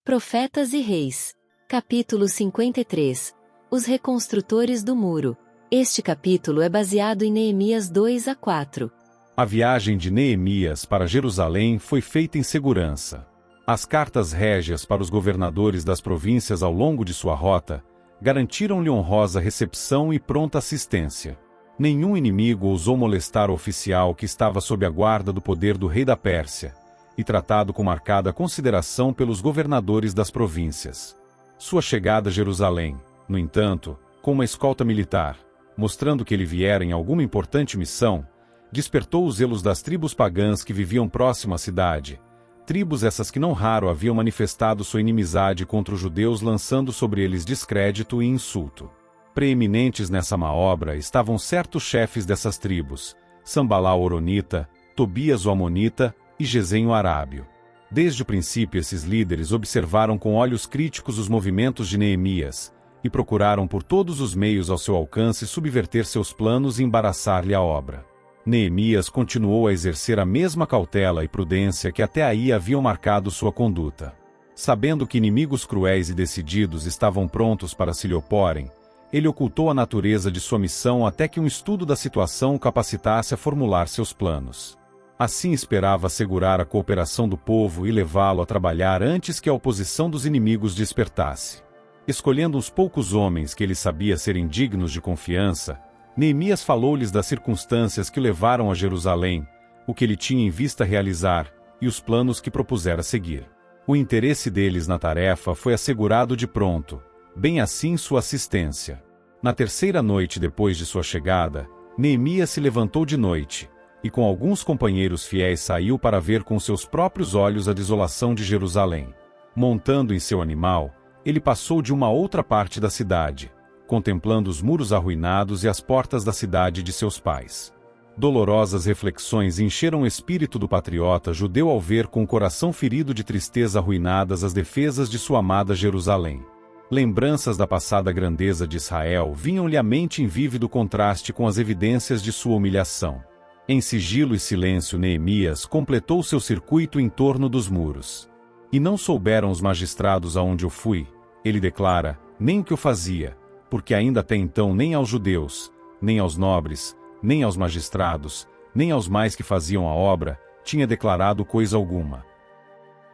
Profetas e Reis. Capítulo 53. Os reconstrutores do muro. Este capítulo é baseado em Neemias 2-4. A viagem de Neemias para Jerusalém foi feita em segurança. As cartas régias para os governadores das províncias ao longo de sua rota garantiram-lhe honrosa recepção e pronta assistência. Nenhum inimigo ousou molestar o oficial que estava sob a guarda do poder do rei da Pérsia, e tratado com marcada consideração pelos governadores das províncias. Sua chegada a Jerusalém, no entanto, com uma escolta militar, mostrando que ele viera em alguma importante missão, despertou os zelos das tribos pagãs que viviam próximo à cidade, tribos essas que não raro haviam manifestado sua inimizade contra os judeus, lançando sobre eles descrédito e insulto. Preeminentes nessa má obra estavam certos chefes dessas tribos, Sambalá o Horonita, Tobias o Amonita e Gesem o Arábio. Desde o princípio esses líderes observaram com olhos críticos os movimentos de Neemias, e procuraram por todos os meios ao seu alcance subverter seus planos e embaraçar-lhe a obra. Neemias continuou a exercer a mesma cautela e prudência que até aí haviam marcado sua conduta. Sabendo que inimigos cruéis e decididos estavam prontos para se lhe oporem, ele ocultou a natureza de sua missão até que um estudo da situação o capacitasse a formular seus planos. Assim esperava assegurar a cooperação do povo e levá-lo a trabalhar antes que a oposição dos inimigos despertasse. Escolhendo uns poucos homens que ele sabia serem dignos de confiança, Neemias falou-lhes das circunstâncias que o levaram a Jerusalém, o que ele tinha em vista realizar, e os planos que propusera seguir. O interesse deles na tarefa foi assegurado de pronto, bem assim sua assistência. Na terceira noite depois de sua chegada, Neemias se levantou de noite, e com alguns companheiros fiéis saiu para ver com seus próprios olhos a desolação de Jerusalém. Montando em seu animal, ele passou de uma outra parte da cidade, contemplando os muros arruinados e as portas da cidade de seus pais. Dolorosas reflexões encheram o espírito do patriota judeu ao ver com o coração ferido de tristeza arruinadas as defesas de sua amada Jerusalém. Lembranças da passada grandeza de Israel vinham-lhe à mente em vívido contraste com as evidências de sua humilhação. Em sigilo e silêncio Neemias completou seu circuito em torno dos muros. E não souberam os magistrados aonde eu fui, ele declara, nem o que eu fazia, porque ainda até então nem aos judeus, nem aos nobres, nem aos magistrados, nem aos mais que faziam a obra, tinha declarado coisa alguma.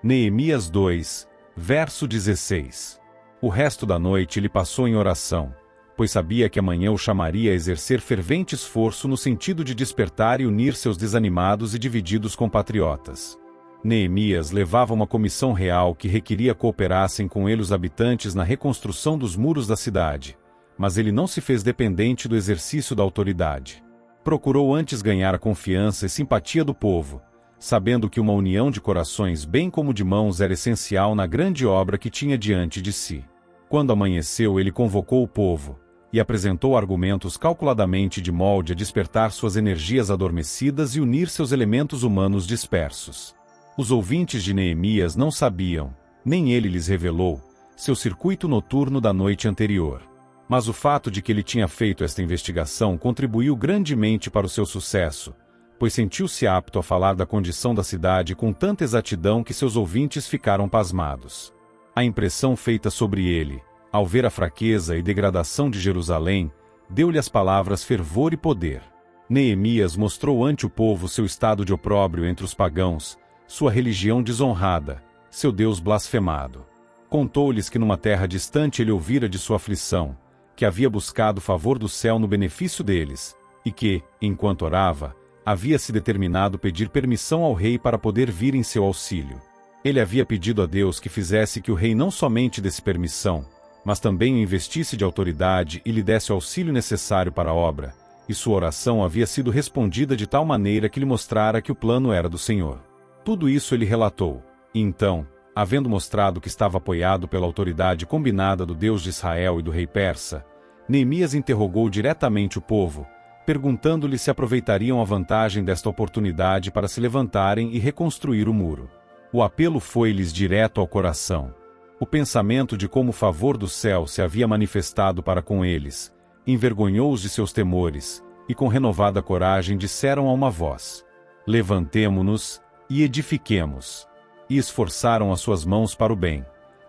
Neemias 2, verso 16. O resto da noite ele passou em oração, pois sabia que amanhã o chamaria a exercer fervente esforço no sentido de despertar e unir seus desanimados e divididos compatriotas. Neemias levava uma comissão real que requeria cooperassem com ele os habitantes na reconstrução dos muros da cidade, mas ele não se fez dependente do exercício da autoridade. Procurou antes ganhar a confiança e simpatia do povo, sabendo que uma união de corações bem como de mãos era essencial na grande obra que tinha diante de si. Quando amanheceu ele convocou o povo, e apresentou argumentos calculadamente de molde a despertar suas energias adormecidas e unir seus elementos humanos dispersos. Os ouvintes de Neemias não sabiam, nem ele lhes revelou, seu circuito noturno da noite anterior. Mas o fato de que ele tinha feito esta investigação contribuiu grandemente para o seu sucesso, pois sentiu-se apto a falar da condição da cidade com tanta exatidão que seus ouvintes ficaram pasmados. A impressão feita sobre ele, ao ver a fraqueza e degradação de Jerusalém, deu-lhe as palavras fervor e poder. Neemias mostrou ante o povo seu estado de opróbrio entre os pagãos, sua religião desonrada, seu Deus blasfemado. Contou-lhes que numa terra distante ele ouvira de sua aflição, que havia buscado o favor do céu no benefício deles, e que, enquanto orava, havia se determinado pedir permissão ao rei para poder vir em seu auxílio. Ele havia pedido a Deus que fizesse que o rei não somente desse permissão, mas também o investisse de autoridade e lhe desse o auxílio necessário para a obra, e sua oração havia sido respondida de tal maneira que lhe mostrara que o plano era do Senhor. Tudo isso ele relatou, e então, havendo mostrado que estava apoiado pela autoridade combinada do Deus de Israel e do rei persa, Neemias interrogou diretamente o povo, perguntando-lhe se aproveitariam a vantagem desta oportunidade para se levantarem e reconstruir o muro. O apelo foi-lhes direto ao coração. O pensamento de como o favor do céu se havia manifestado para com eles, envergonhou-os de seus temores, e com renovada coragem disseram a uma voz: levantemo-nos e edifiquemos. E esforçaram as suas mãos para o bem,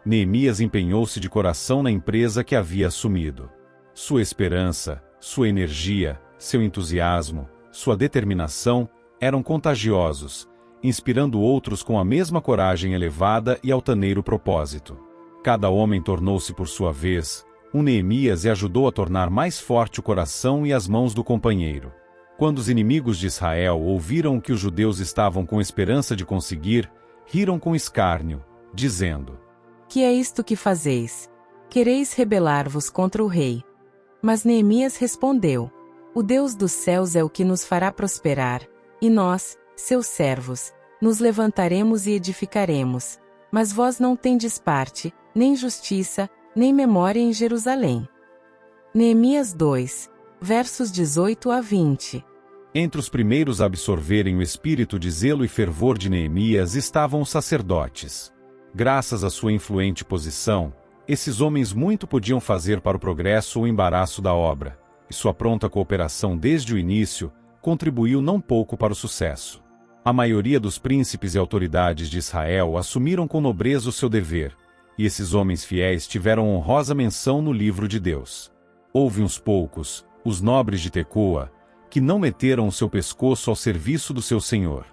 Neemias empenhou-se de coração na empresa que havia assumido. Sua esperança, sua energia, seu entusiasmo, sua determinação eram contagiosos, inspirando outros com a mesma coragem elevada e altaneiro propósito. Cada homem tornou-se por sua vez um Neemias e ajudou a tornar mais forte o coração e as mãos do companheiro. Quando os inimigos de Israel ouviram o que os judeus estavam com esperança de conseguir, riram com escárnio, dizendo: Que é isto que fazeis? Quereis rebelar-vos contra o rei? Mas Neemias respondeu: O Deus dos céus é o que nos fará prosperar, e nós, seus servos, nos levantaremos e edificaremos. Mas vós não tendes parte, nem justiça, nem memória em Jerusalém. Neemias 2, versos 18 a 20. Entre os primeiros a absorverem o espírito de zelo e fervor de Neemias estavam os sacerdotes. Graças à sua influente posição, esses homens muito podiam fazer para o progresso ou embaraço da obra, e sua pronta cooperação desde o início contribuiu não pouco para o sucesso. A maioria dos príncipes e autoridades de Israel assumiram com nobreza o seu dever, e esses homens fiéis tiveram honrosa menção no livro de Deus. Houve uns poucos, os nobres de Tecoa, que não meteram o seu pescoço ao serviço do seu senhor.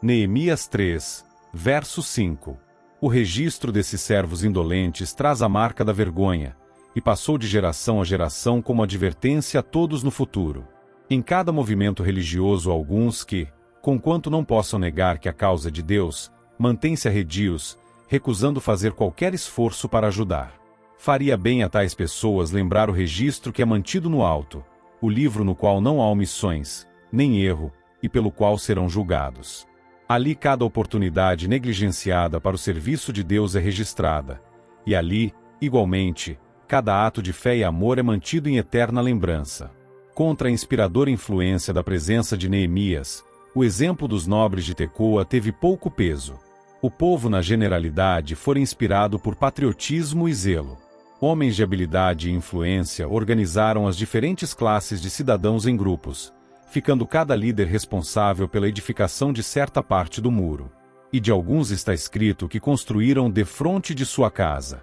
Neemias 3, verso 5. O registro desses servos indolentes traz a marca da vergonha, e passou de geração a geração como advertência a todos no futuro. Em cada movimento religioso alguns que, conquanto não possam negar que a causa é de Deus, mantêm-se arredios, recusando fazer qualquer esforço para ajudar. Faria bem a tais pessoas lembrar o registro que é mantido no alto, o livro no qual não há omissões, nem erro, e pelo qual serão julgados. Ali cada oportunidade negligenciada para o serviço de Deus é registrada, e ali, igualmente, cada ato de fé e amor é mantido em eterna lembrança. Contra a inspiradora influência da presença de Neemias, o exemplo dos nobres de Tecoa teve pouco peso. O povo na generalidade fora inspirado por patriotismo e zelo. Homens de habilidade e influência organizaram as diferentes classes de cidadãos em grupos, ficando cada líder responsável pela edificação de certa parte do muro. E de alguns está escrito que construíram defronte de sua casa.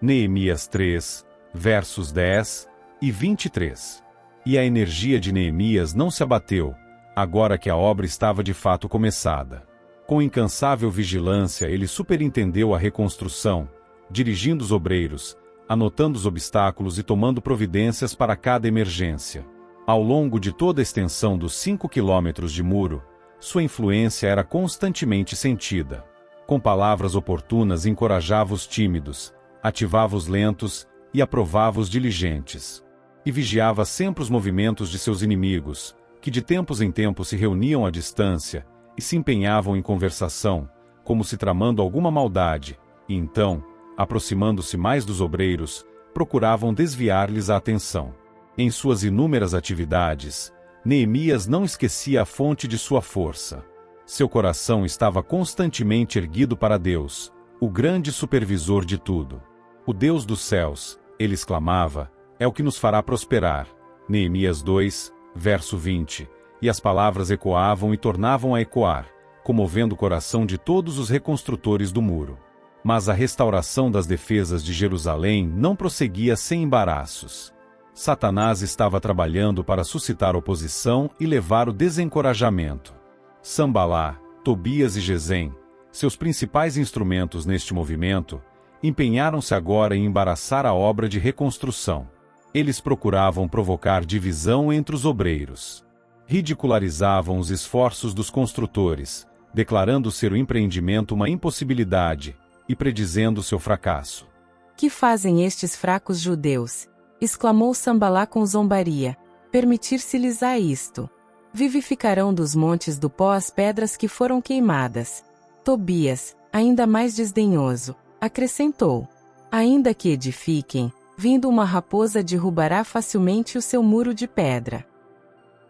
Neemias 3, versos 10 e 23. E a energia de Neemias não se abateu, agora que a obra estava de fato começada. Com incansável vigilância ele superintendeu a reconstrução, dirigindo os obreiros, anotando os obstáculos e tomando providências para cada emergência. Ao longo de toda a extensão dos 5 quilômetros de muro, sua influência era constantemente sentida. Com palavras oportunas encorajava os tímidos, ativava os lentos e aprovava os diligentes. E vigiava sempre os movimentos de seus inimigos, que de tempos em tempos se reuniam à distância, e se empenhavam em conversação, como se tramando alguma maldade, e então, aproximando-se mais dos obreiros, procuravam desviar-lhes a atenção. Em suas inúmeras atividades, Neemias não esquecia a fonte de sua força. Seu coração estava constantemente erguido para Deus, o grande supervisor de tudo. O Deus dos céus, ele exclamava, é o que nos fará prosperar. Neemias 2, verso 20. E as palavras ecoavam e tornavam a ecoar, comovendo o coração de todos os reconstrutores do muro. Mas a restauração das defesas de Jerusalém não prosseguia sem embaraços. Satanás estava trabalhando para suscitar oposição e levar o desencorajamento. Sambalá, Tobias e Gesem, seus principais instrumentos neste movimento, empenharam-se agora em embaraçar a obra de reconstrução. Eles procuravam provocar divisão entre os obreiros. Ridicularizavam os esforços dos construtores, declarando ser o empreendimento uma impossibilidade e predizendo seu fracasso. Que fazem estes fracos judeus? Exclamou Sambalá com zombaria. Permitir-se-lhes-á isto. Vivificarão dos montes do pó as pedras que foram queimadas. Tobias, ainda mais desdenhoso, acrescentou: ainda que edifiquem, vindo uma raposa derrubará facilmente o seu muro de pedra.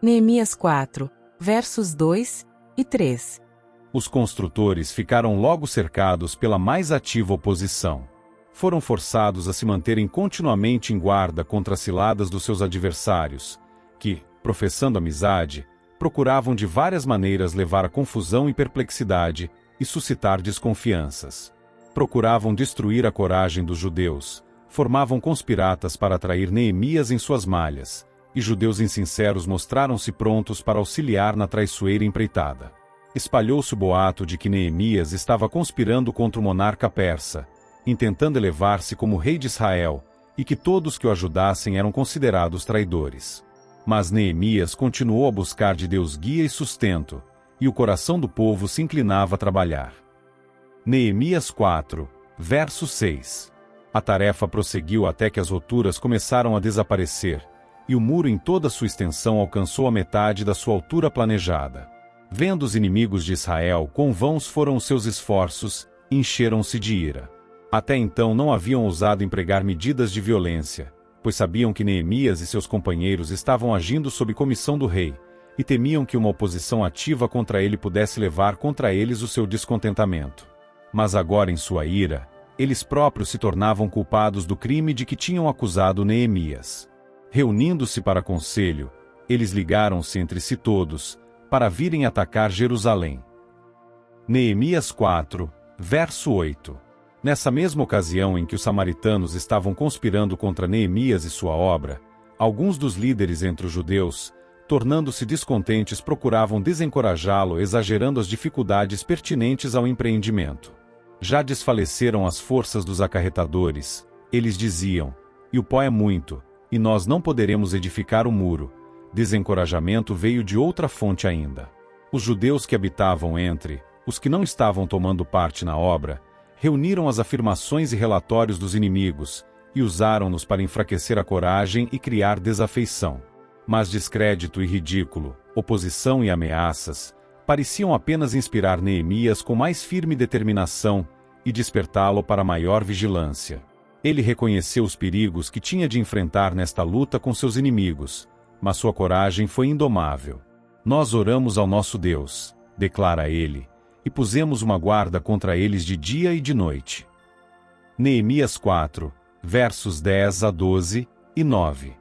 Neemias 4, versos 2 e 3. Os construtores ficaram logo cercados pela mais ativa oposição. Foram forçados a se manterem continuamente em guarda contra as ciladas dos seus adversários, que, professando amizade, procuravam de várias maneiras levar a confusão e perplexidade e suscitar desconfianças. Procuravam destruir a coragem dos judeus, formavam conspiratas para atrair Neemias em suas malhas, e judeus insinceros mostraram-se prontos para auxiliar na traiçoeira empreitada. Espalhou-se o boato de que Neemias estava conspirando contra o monarca persa, intentando elevar-se como rei de Israel, e que todos que o ajudassem eram considerados traidores. Mas Neemias continuou a buscar de Deus guia e sustento, e o coração do povo se inclinava a trabalhar. Neemias 4, verso 6. A tarefa prosseguiu até que as roturas começaram a desaparecer, e o muro em toda sua extensão alcançou a metade da sua altura planejada. Vendo os inimigos de Israel quão vãos foram os seus esforços, encheram-se de ira. Até então não haviam ousado empregar medidas de violência, pois sabiam que Neemias e seus companheiros estavam agindo sob comissão do rei, e temiam que uma oposição ativa contra ele pudesse levar contra eles o seu descontentamento. Mas agora, em sua ira, eles próprios se tornavam culpados do crime de que tinham acusado Neemias. Reunindo-se para conselho, eles ligaram-se entre si todos, para virem atacar Jerusalém. Neemias 4, verso 8. Nessa mesma ocasião em que os samaritanos estavam conspirando contra Neemias e sua obra, alguns dos líderes entre os judeus, tornando-se descontentes, procuravam desencorajá-lo, exagerando as dificuldades pertinentes ao empreendimento. Já desfaleceram as forças dos acarretadores, eles diziam, e o pó é muito, e nós não poderemos edificar o muro. Desencorajamento veio de outra fonte ainda. Os judeus que habitavam entre os que não estavam tomando parte na obra, reuniram as afirmações e relatórios dos inimigos, e usaram-nos para enfraquecer a coragem e criar desafeição. Mas descrédito e ridículo, oposição e ameaças, pareciam apenas inspirar Neemias com mais firme determinação e despertá-lo para maior vigilância. Ele reconheceu os perigos que tinha de enfrentar nesta luta com seus inimigos, mas sua coragem foi indomável. Nós oramos ao nosso Deus, declara ele, e pusemos uma guarda contra eles de dia e de noite. Neemias 4, versos 10 a 12 e 9.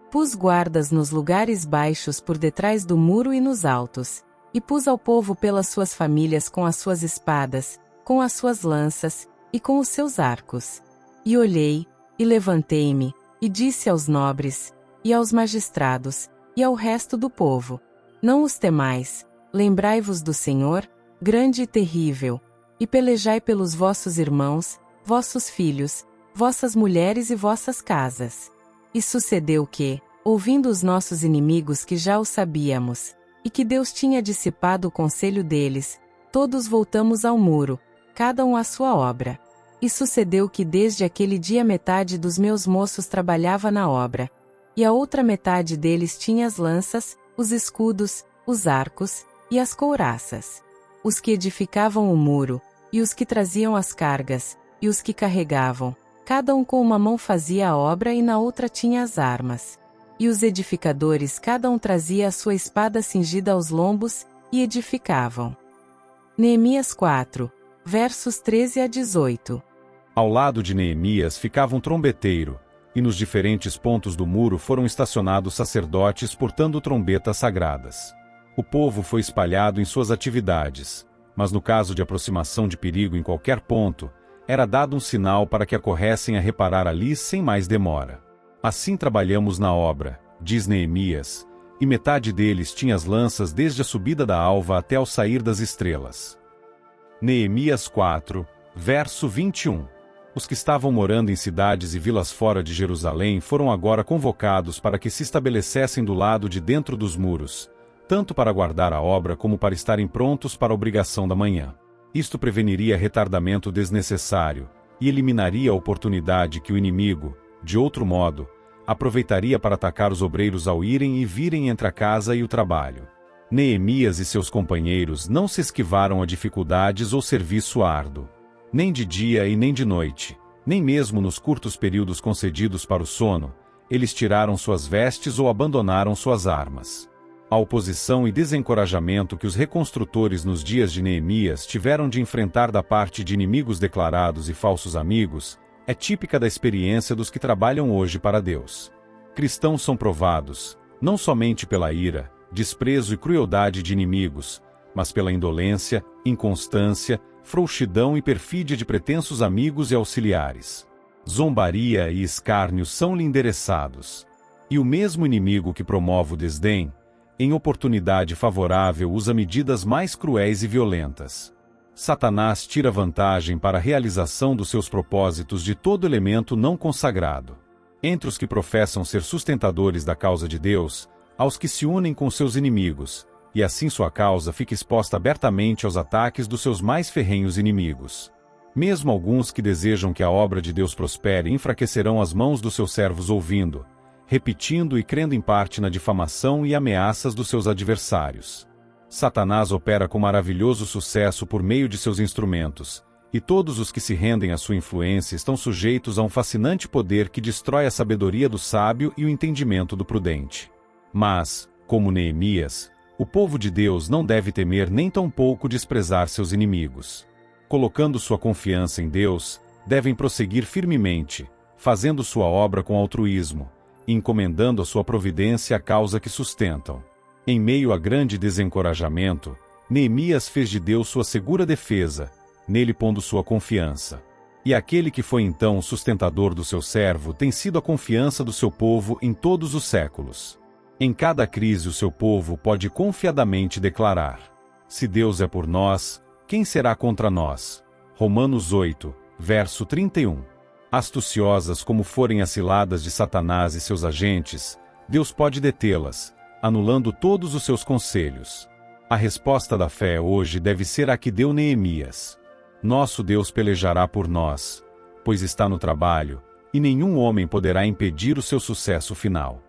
Pus guardas nos lugares baixos por detrás do muro e nos altos, e pus ao povo pelas suas famílias com as suas espadas, com as suas lanças, e com os seus arcos. E olhei, e levantei-me, e disse aos nobres, e aos magistrados, e ao resto do povo: não os temais, lembrai-vos do Senhor, grande e terrível, e pelejai pelos vossos irmãos, vossos filhos, vossas mulheres e vossas casas. E sucedeu que, ouvindo os nossos inimigos que já o sabíamos, e que Deus tinha dissipado o conselho deles, todos voltamos ao muro, cada um à sua obra. E sucedeu que desde aquele dia metade dos meus moços trabalhava na obra, e a outra metade deles tinha as lanças, os escudos, os arcos, e as couraças. Os que edificavam o muro, e os que traziam as cargas, e os que carregavam, cada um com uma mão fazia a obra e na outra tinha as armas. E os edificadores cada um trazia a sua espada cingida aos lombos, e edificavam. Neemias 4, versos 13 a 18. Ao lado de Neemias ficava um trombeteiro, e nos diferentes pontos do muro foram estacionados sacerdotes portando trombetas sagradas. O povo foi espalhado em suas atividades, mas no caso de aproximação de perigo em qualquer ponto, era dado um sinal para que acorressem a reparar ali sem mais demora. Assim trabalhamos na obra, diz Neemias, e metade deles tinha as lanças desde a subida da alva até ao sair das estrelas. Neemias 4, verso 21. Os que estavam morando em cidades e vilas fora de Jerusalém foram agora convocados para que se estabelecessem do lado de dentro dos muros, tanto para guardar a obra como para estarem prontos para a obrigação da manhã. Isto preveniria retardamento desnecessário e eliminaria a oportunidade que o inimigo, de outro modo, aproveitaria para atacar os obreiros ao irem e virem entre a casa e o trabalho. Neemias e seus companheiros não se esquivaram a dificuldades ou serviço árduo. Nem de dia e nem de noite, nem mesmo nos curtos períodos concedidos para o sono, eles tiraram suas vestes ou abandonaram suas armas. A oposição e desencorajamento que os reconstrutores nos dias de Neemias tiveram de enfrentar da parte de inimigos declarados e falsos amigos é típica da experiência dos que trabalham hoje para Deus. Cristãos são provados, não somente pela ira, desprezo e crueldade de inimigos, mas pela indolência, inconstância, frouxidão e perfídia de pretensos amigos e auxiliares. Zombaria e escárnio são-lhe endereçados. E o mesmo inimigo que promove o desdém, em oportunidade favorável usa medidas mais cruéis e violentas. Satanás tira vantagem para a realização dos seus propósitos de todo elemento não consagrado. Entre os que professam ser sustentadores da causa de Deus, aos que se unem com seus inimigos, e assim sua causa fica exposta abertamente aos ataques dos seus mais ferrenhos inimigos. Mesmo alguns que desejam que a obra de Deus prospere enfraquecerão as mãos dos seus servos ouvindo, repetindo e crendo em parte na difamação e ameaças dos seus adversários. Satanás opera com maravilhoso sucesso por meio de seus instrumentos, e todos os que se rendem à sua influência estão sujeitos a um fascinante poder que destrói a sabedoria do sábio e o entendimento do prudente. Mas, como Neemias, o povo de Deus não deve temer nem tampouco desprezar seus inimigos. Colocando sua confiança em Deus, devem prosseguir firmemente, fazendo sua obra com altruísmo, e encomendando a sua providência à causa que sustentam. Em meio a grande desencorajamento, Neemias fez de Deus sua segura defesa, nele pondo sua confiança. E aquele que foi então o sustentador do seu servo tem sido a confiança do seu povo em todos os séculos. Em cada crise o seu povo pode confiadamente declarar: se Deus é por nós, quem será contra nós? Romanos 8, verso 31. Astuciosas como forem as ciladas de Satanás e seus agentes, Deus pode detê-las, anulando todos os seus conselhos. A resposta da fé hoje deve ser a que deu Neemias. Nosso Deus pelejará por nós, pois está no trabalho, e nenhum homem poderá impedir o seu sucesso final.